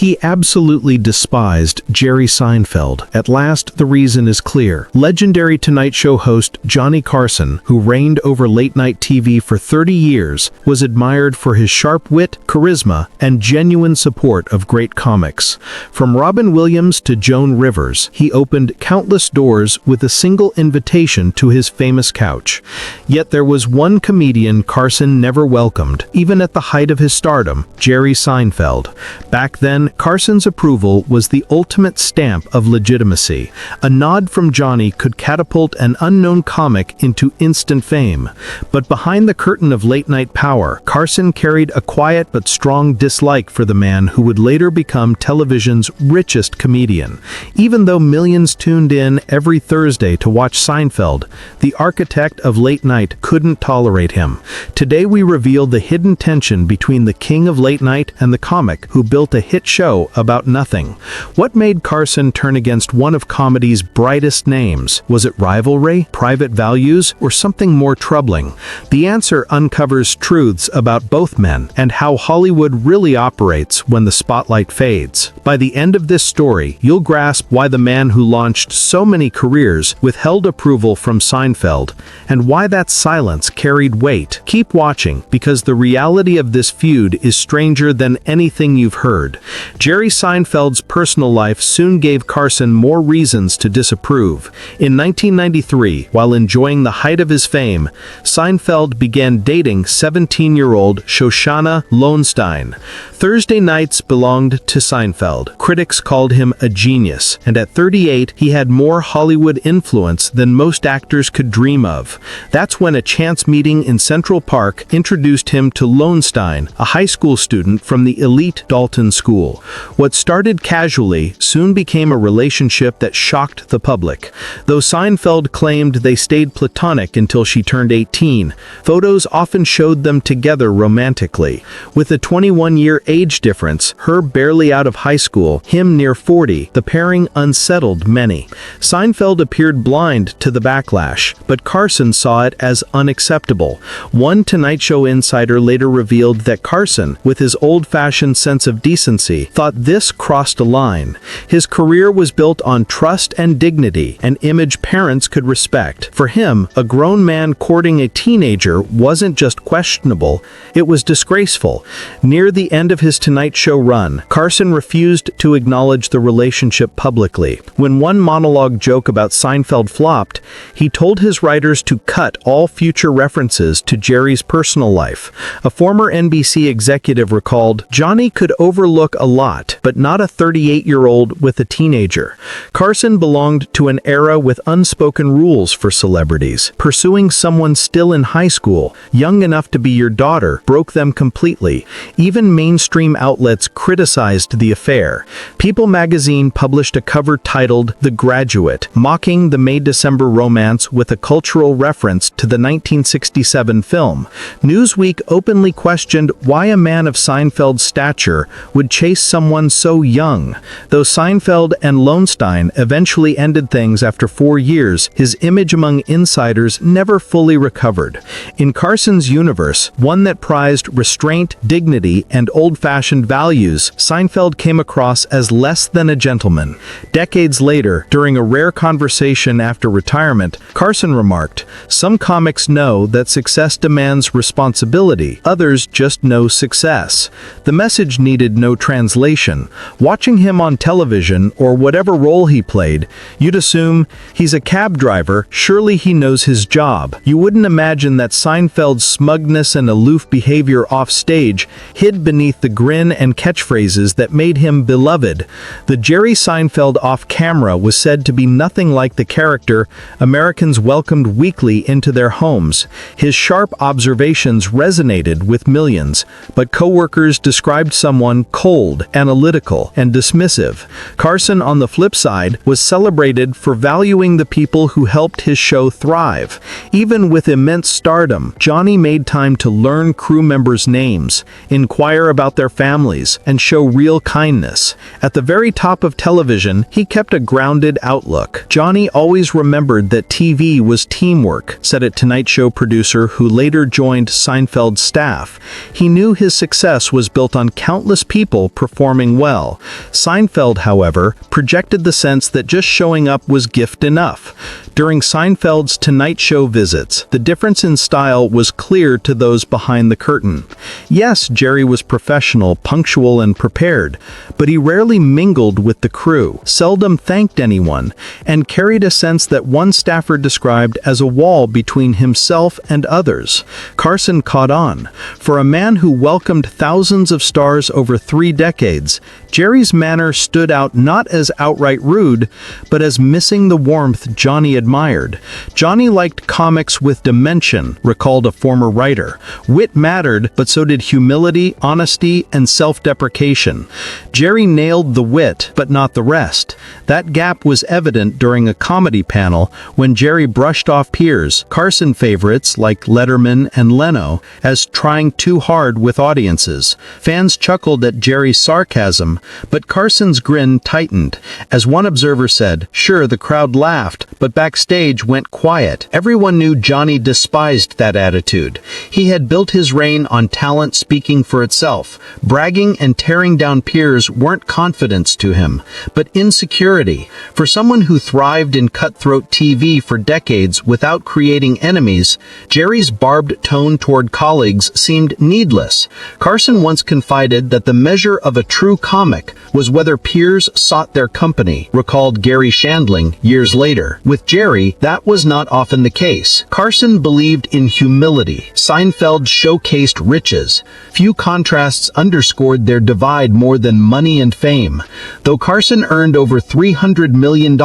He absolutely despised Jerry Seinfeld. At last, the reason is clear. Legendary Tonight Show host Johnny Carson, who reigned over late-night TV for 30 years, was admired for his sharp wit, charisma, and genuine support of great comics. From Robin Williams to Joan Rivers, he opened countless doors with a single invitation to his famous couch. Yet there was one comedian Carson never welcomed, even at the height of his stardom, Jerry Seinfeld. Back then, Carson's approval was the ultimate stamp of legitimacy. A nod from Johnny could catapult an unknown comic into instant fame. But behind the curtain of late-night power, Carson carried a quiet but strong dislike for the man who would later become television's richest comedian. Even though millions tuned in every Thursday to watch Seinfeld, the architect of late night couldn't tolerate him. Today we reveal the hidden tension between the king of late night and the comic who built a hit show about nothing. What made Carson turn against one of comedy's brightest names? Was it rivalry, private values, or something more troubling? The answer uncovers truths about both men and how Hollywood really operates when the spotlight fades. By the end of this story, you'll grasp why the man who launched so many careers withheld approval from Seinfeld, and why that silence carried weight. Keep watching, because the reality of this feud is stranger than anything you've heard. Jerry Seinfeld's personal life soon gave Carson more reasons to disapprove. In 1993, while enjoying the height of his fame, Seinfeld began dating 17-year-old Shoshana Lowenstein. Thursday nights belonged to Seinfeld. Critics called him a genius, and at 38, he had more Hollywood influence than most actors could dream of. That's when a chance meeting in Central Park introduced him to Lowenstein, a high school student from the elite Dalton School. What started casually soon became a relationship that shocked the public. Though Seinfeld claimed they stayed platonic until she turned 18, photos often showed them together romantically. With a 21-year age difference, her barely out of high school, him near 40, the pairing unsettled many. Seinfeld appeared blind to the backlash, but Carson saw it as unacceptable. One Tonight Show insider later revealed that Carson, with his old-fashioned sense of decency, thought this crossed a line. His career was built on trust and dignity, an image parents could respect. For him, a grown man courting a teenager wasn't just questionable, it was disgraceful. Near the end of his Tonight Show run, Carson refused to acknowledge the relationship publicly. When one monologue joke about Seinfeld flopped, he told his writers to cut all future references to Jerry's personal life. A former NBC executive recalled, "Johnny could overlook a lot, but not a 38-year-old with a teenager." Carson belonged to an era with unspoken rules for celebrities. Pursuing someone still in high school, young enough to be your daughter, broke them completely. Even mainstream outlets criticized the affair. People magazine published a cover titled "The Graduate," mocking the May-December romance with a cultural reference to the 1967 film. Newsweek openly questioned why a man of Seinfeld's stature would chase someone so young. Though Seinfeld and Lowenstein eventually ended things after 4 years, his image among insiders never fully recovered. In Carson's universe, one that prized restraint, dignity, and old-fashioned values, Seinfeld came across as less than a gentleman. Decades later, during a rare conversation after retirement, Carson remarked, "Some comics know that success demands responsibility, others just know success." The message needed no translation. Watching him on television, or whatever role he played, you'd assume he's a cab driver, surely he knows his job. You wouldn't imagine that Seinfeld's smugness and aloof behavior off stage hid beneath the grin and catchphrases that made him beloved. The Jerry Seinfeld off-camera was said to be nothing like the character Americans welcomed weekly into their homes. His sharp observations resonated with millions, but coworkers described someone cold, analytical, and dismissive. Carson, on the flip side, was celebrated for valuing the people who helped his show thrive. Even with immense stardom, Johnny made time to learn crew members' names, inquire about their families, and show real kindness. At the very top of television, he kept a grounded outlook. Johnny always remembered that TV was teamwork, said a Tonight Show producer who later joined Seinfeld's staff. He knew his success was built on countless people performing performing well. Seinfeld, however, projected the sense that just showing up was gift enough. During Seinfeld's Tonight Show visits, the difference in style was clear to those behind the curtain. Yes, Jerry was professional, punctual, and prepared, but he rarely mingled with the crew, seldom thanked anyone, and carried a sense that one staffer described as a wall between himself and others. Carson caught on. For a man who welcomed thousands of stars over 3 decades, Jerry's manner stood out not as outright rude, but as missing the warmth Johnny admired. Johnny liked comics with dimension, recalled a former writer. Wit mattered, but so did humility, honesty, and self-deprecation. Jerry nailed the wit, but not the rest. That gap was evident during a comedy panel when Jerry brushed off peers, Carson favorites like Letterman and Leno, as trying too hard with audiences. Fans chuckled at Jerry's sarcasm, but Carson's grin tightened. As one observer said, "Sure, the crowd laughed, but backstage went quiet." Everyone knew Johnny despised that attitude. He had built his reign on talent speaking for itself. Bragging and tearing down peers weren't confidence to him, but insecurity. For someone who thrived in cutthroat TV for decades without creating enemies, Jerry's barbed tone toward colleagues seemed needless. Carson once confided that the measure of a true comic was whether peers sought their company, recalled Gary Shandling years later. With Jerry, that was not often the case. Carson believed in humility. Seinfeld showcased riches. Few contrasts underscored their divide more than money and fame. Though Carson earned over $300 million,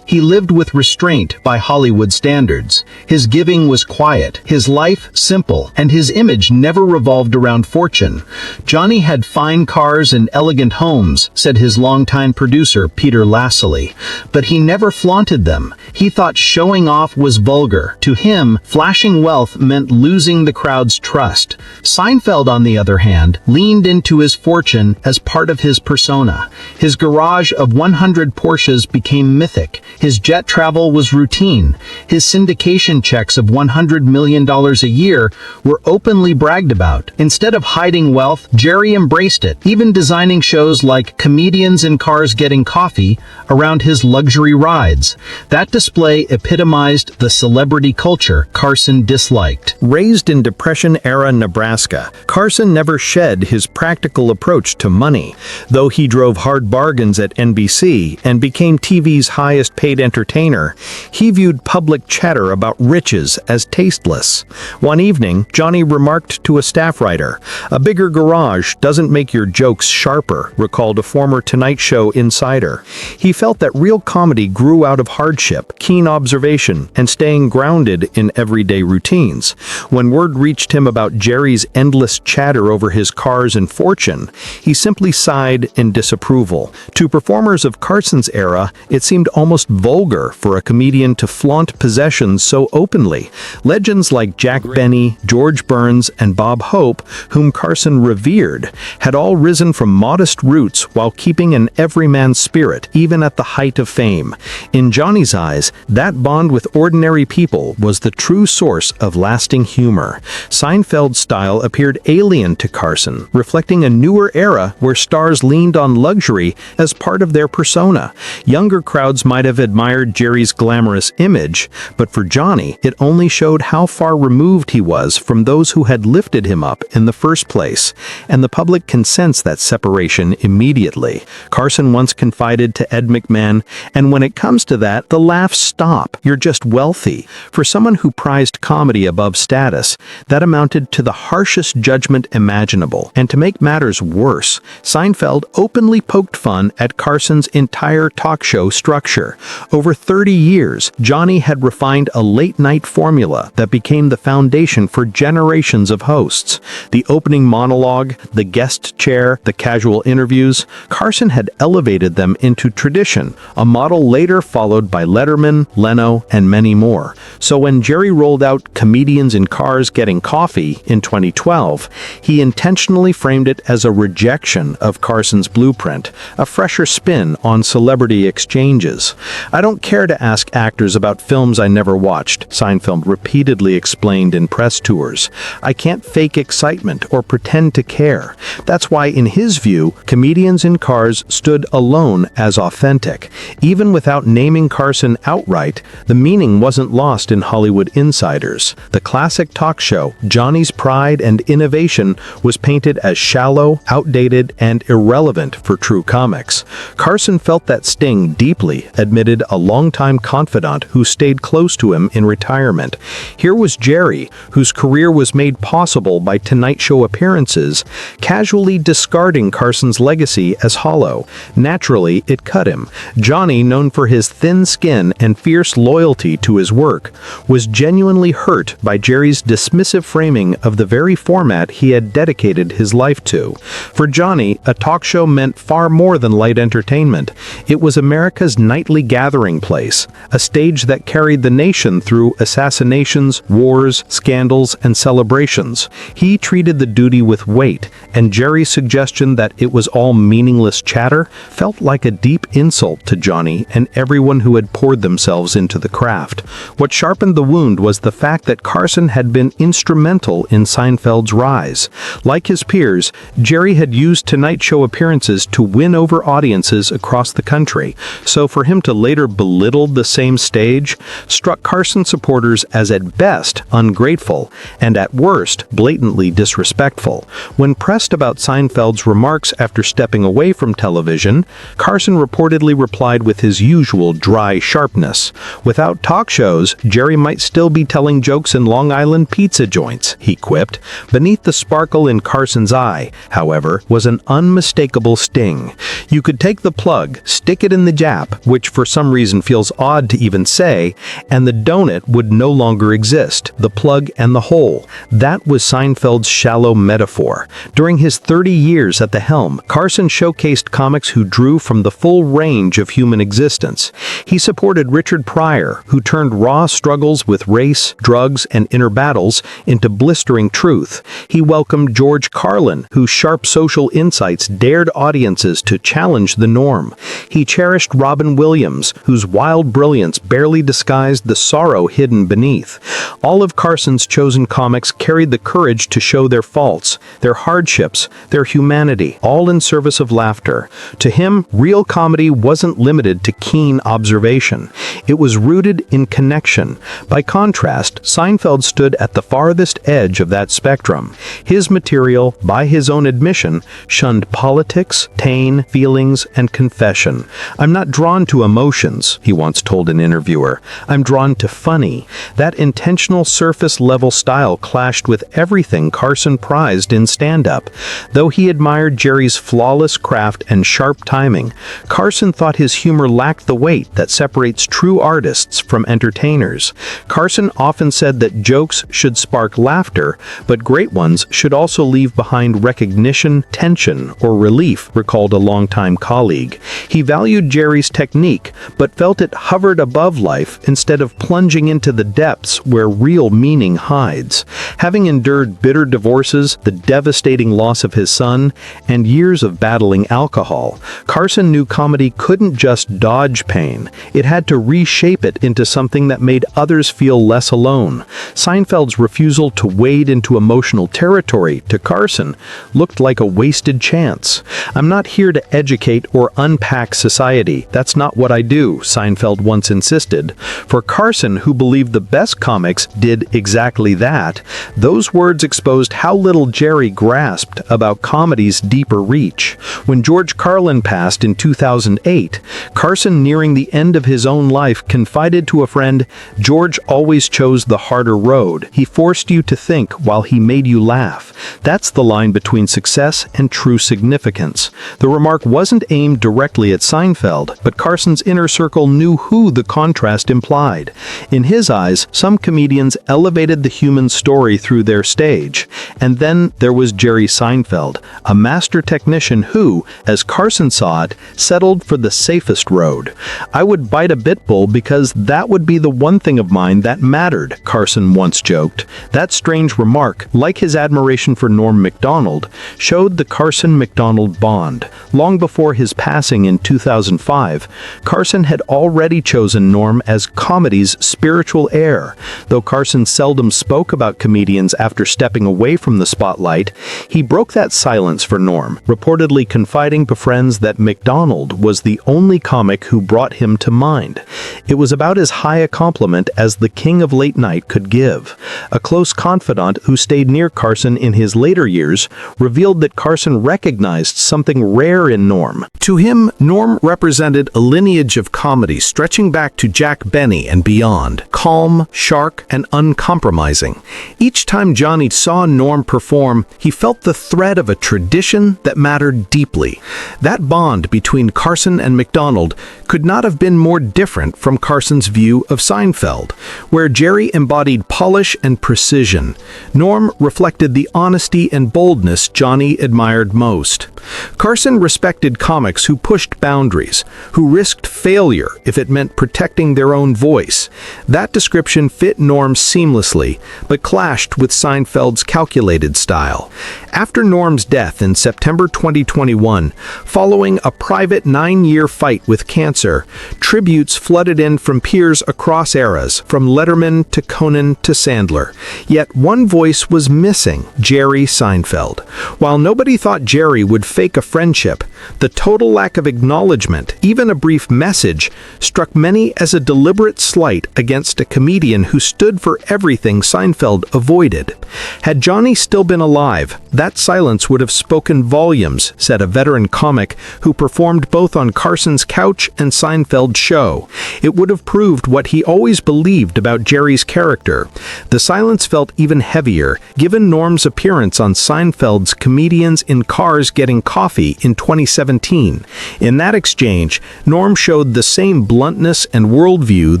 he lived with restraint by Hollywood standards. His giving was quiet, his life simple, and his image never revolved around fortune. Johnny had fine cars and elegant homes, said his longtime producer Peter Lassily, but he never flaunted them. He thought showing off was vulgar. To him, flashing wealth meant losing the crowd's trust. Seinfeld, on the other hand, leaned into his fortune as part of his persona. His garage of 100 Porsches became mythic. His jet travel was routine. His syndication checks of $100 million a year were openly bragged about. Instead of hiding wealth, Jerry embraced it, even designing shows like Comedians in Cars Getting Coffee around his luxury rides. That display epitomized the celebrity culture Carson disliked. Raised in Depression-era Nebraska, Carson never shed his practical approach to money. Though he drove hard bargains at NBC and became TV's highest-paid entertainer, he viewed public chatter about riches as tasteless. One evening, Johnny remarked to a staff writer, "A bigger garage doesn't make your jokes sharper," recalled a former Tonight Show insider. He felt that real comedy grew out of hardship, keen observation, and staying grounded in everyday routines. When word reached him about Jerry's endless chatter over his cars and fortune, he simply sighed in disapproval. To performers of Carson's era, it seemed almost vulgar for a comedian to flaunt possessions so openly. Legends like Jack Benny, George Burns, and Bob Hope, whom Carson revered, had all risen from modest roots while keeping an everyman spirit, even at the height of fame. In Johnny's eyes, that bond with ordinary people was the true source of lasting humor. Seinfeld's style appeared alien to Carson, reflecting a newer era where stars leaned on luxury as part of their persona. Younger crowds might have admired Jerry's glamorous image, but for Johnny, it only showed how far removed he was from those who had lifted him up in the first place, and the public can sense that separation immediately. Carson once confided to Ed McMahon, "And when it comes to that, the laughs stop. You're just wealthy." For someone who prized comedy above status, that amounted to the harshest judgment imaginable. And to make matters worse, Seinfeld openly poked fun at Carson's entire talk show structure. Over 30 years, Johnny had refined a late-night formula that became the foundation for generations of hosts. The opening monologue, the guest chair, the casual interviews, Carson had elevated them into tradition, a model later followed by Letterman, Leno, and many more. So when Jerry rolled out Comedians in Cars Getting Coffee in 2012, he intentionally framed it as a rejection of Carson's blueprint, a fresher spin on celebrity exchanges. "I don't care to ask actors about films I never watched," Seinfeld repeatedly explained in press tours. "I can't fake excitement or pretend to care." That's why, in his view, Comedians in Cars stood alone as authentic. Even without naming Carson outright, the meaning wasn't lost in Hollywood insiders. The classic talk show, Johnny's pride and innovation, was painted as shallow, outdated, and irrelevant for true comics. Carson felt that sting deeply, admitted a longtime confidant who stayed close to him in retirement. Here was Jerry, whose career was made possible by Tonight Show appearances, casually discarding Carson's legacy as hollow. Naturally, it cut him. Johnny, known for his thin skin and fierce loyalty to his work, was genuinely hurt by Jerry's dismissive framing of the very format he had dedicated his life to. For Johnny, a talk show meant far more than light entertainment. It was America's nightly gathering place, a stage that carried the nation through assassinations, wars, scandals, and celebrations. He treated the duty with weight, and Jerry's suggestion that it was all meaningless chatter felt like a deep insult to Johnny and everyone who had poured themselves into the craft. What sharpened the wound was the fact that Carson had been instrumental in Seinfeld's rise. Like his peers, Jerry had used Tonight Show appearances to win over audiences across the country, so for him to later belittle the same stage struck Carson supporters as at best ungrateful and at worst blatantly disrespectful. When pressed about Seinfeld's remarks after stepping away from television, Carson reportedly replied with his usual dry sharpness. "Without talk shows, Jerry might still be telling jokes in Long Island pizza joints," he quipped. Beneath the sparkle in Carson's eye, however, was an unmistakable sting. You could take the plug, stick it in the Jap, which for some reason feels odd to even say, and the donut would no longer exist, the plug and the hole. That was Seinfeld's shallow metaphor. During his 30 years at the helm, Carson showcased comics who drew from the full range of human existence. He supported Richard Pryor, who turned raw struggles with race, drugs, and inner battles into blistering truth. He welcomed George Carlin, whose sharp social insights dared audiences to challenge the norm. He cherished Robin Williams, whose wild brilliance barely disguised the sorrow hidden beneath. All of Carson's chosen comics carried the courage to show their faults, their hardships, their humanity, all in service of laughter. To him, real comedy wasn't limited to keen observation. It was rooted in connection. By contrast, Seinfeld stood at the farthest edge of that spectrum. His material, by his own admission, shunned politics, tane, feelings, and confession. "I'm not drawn to emotions," he once told an interviewer. "I'm drawn to funny." That intentional surface-level style clashed with everything Carson prized in stand-up. Though he admired Jerry's flawless craft and sharp timing, Carson thought his humor lacked the weight that separates true artists from entertainers. Carson often said that jokes should spark laughter, but great ones should also leave behind recognition, tension, or relief, recalled a longtime colleague. He valued Jerry's technique, but felt it hovered above life instead of plunging into the depths where real meaning hides. Having endured bitter divorces, the devastating loss of his son, and years of battling alcohol, Carson knew comedy couldn't just dodge pain. It had to reshape it into something that made others feel less alone. Seinfeld's refusal to wade into emotional territory, to Carson, looked like a wasted chance. "I'm not here to educate or unpack society. That's not what I do," Seinfeld once insisted. For Carson, who believed the best comics did exactly that, those words exposed how little Jerry grasped about comedy's deeper reach. When George Carlin passed in 2008, Carson, nearing the end of his own life, confided to a friend, "George always chose the harder road. He forced you to think while he made you laugh." That's the line between success and true significance. The remark wasn't aimed directly at Seinfeld, but Carson's inner circle knew who the contrast implied. In his eyes, some comedians elevated the human story through their stage, and then there was Jerry Seinfeld, a master technician who, who, as Carson saw it, settled for the safest road. "I would bite a bit bull because that would be the one thing of mine that mattered," Carson once joked. That strange remark, like his admiration for Norm Macdonald, showed the Carson-Macdonald bond. Long before his passing in 2005, Carson had already chosen Norm as comedy's spiritual heir. Though Carson seldom spoke about comedians after stepping away from the spotlight, he broke that silence for Norm, reportedly confiding to friends that Macdonald was the only comic who brought him to mind. It was about as high a compliment as the king of late night could give. A close confidant who stayed near Carson in his later years revealed that Carson recognized something rare in Norm. To him, Norm represented a lineage of comedy stretching back to Jack Benny and beyond, calm, sharp, and uncompromising. Each time Johnny saw Norm perform, he felt the thread of a tradition that mattered deeply. That bond between Carson and Macdonald could not have been more different from Carson's view of Seinfeld, where Jerry embodied polish and precision. Norm reflected the honesty and boldness Johnny admired most. Carson respected comics who pushed boundaries, who risked failure if it meant protecting their own voice. That description fit Norm seamlessly, but clashed with Seinfeld's calculated style. After Norm's death in September 2021, following a private 9-year fight with cancer, tributes flooded in from peers across eras, from Letterman to Conan to Sandler. Yet one voice was missing: Jerry Seinfeld. While nobody thought Jerry would fake a friendship, the total lack of acknowledgement, even a brief message, struck many as a deliberate slight against a comedian who stood for everything Seinfeld avoided. Had Johnny still been alive, that silence would have spoken volumes, said a veteran comic who performed both on Carson's couch and Seinfeld's show. It would have proved what he always believed about Jerry's character. The silence felt even heavier, given Norm's appearance on Seinfeld's Comedians in Cars Getting Coffee in 2017. In that exchange, Norm showed the same bluntness and worldview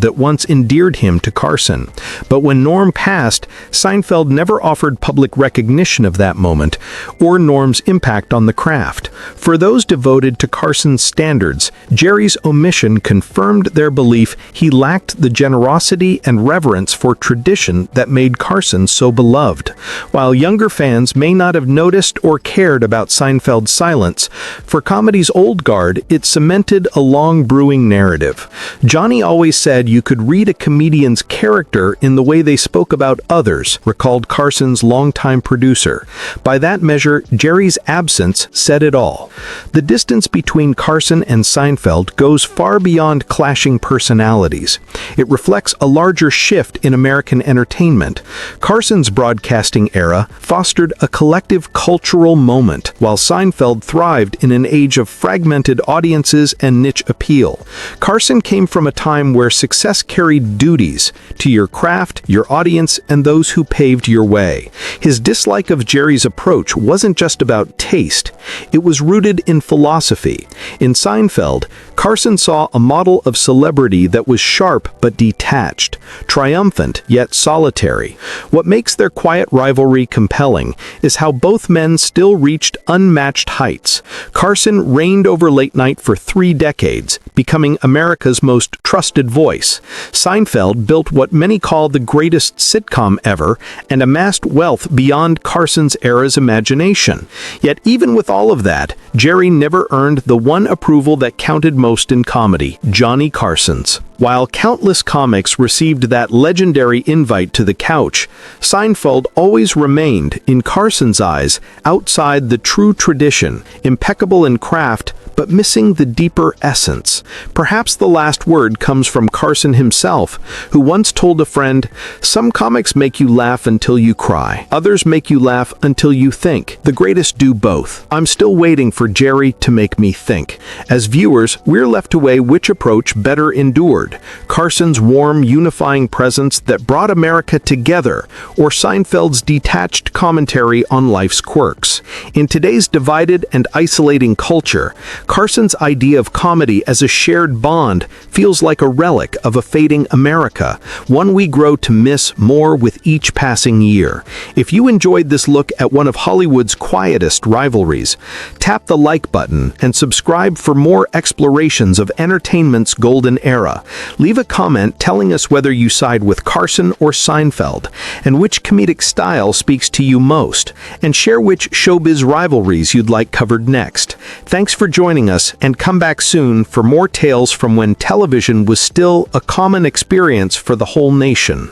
that once endeared him to Carson. But when Norm passed, Seinfeld never offered public recognition of that moment, or Norm's impact on the craft. For those devoted to Carson's standards, Jerry's omission confirmed their belief he lacked the generosity and reverence for tradition that made Carson so beloved. While younger fans may not have noticed or cared about Seinfeld's silence, for comedy's old guard, it cemented a long brewing narrative. Johnny always said you could read a comedian's character in the way they spoke about others, recalled Carson's longtime producer. By that measure, Jerry's absence said it all. The distance between Carson and Seinfeld goes far beyond clashing personalities. It reflects a larger shift in American entertainment. Carson's broadcasting era fostered a collective cultural moment, while Seinfeld thrived in an age of fragmented audiences and niche appeal. Carson came from a time where success carried duties to your craft, your audience, and those who paved your way. His dislike of Jerry's approach wasn't just about taste, it was rooted in philosophy. In Seinfeld, Carson saw a model of celebrity that was sharp but detached, triumphant yet solitary. What makes their quiet rivalry compelling is how both men still reached unmatched heights. Carson reigned over late night for 3 decades, becoming America's most trusted voice. Seinfeld built what many call the greatest sitcom ever and amassed wealth beyond Carson's era's imagination. Yet even with all of that, Jerry never earned the one approval that counted most in comedy: Johnny Carson's. While countless comics received that legendary invite to the couch, Seinfeld always remained, in Carson's eyes, outside the true tradition, impeccable in craft, but missing the deeper essence. Perhaps the last word comes from Carson himself, who once told a friend, "Some comics make you laugh until you cry. Others make you laugh until you think. The greatest do both. I'm still waiting for Jerry to make me think." As viewers, we're left to weigh which approach better endured: Carson's warm, unifying presence that brought America together, or Seinfeld's detached commentary on life's quirks. In today's divided and isolating culture, Carson's idea of comedy as a shared bond feels like a relic of a fading America, one we grow to miss more with each passing year. If you enjoyed this look at one of Hollywood's quietest rivalries, tap the like button and subscribe for more explorations of entertainment's golden era. Leave a comment telling us whether you side with Carson or Seinfeld, and which comedic style speaks to you most, and share which showbiz rivalries you'd like covered next. Thanks for joining us, and come back soon for more tales from when television was still a common experience for the whole nation.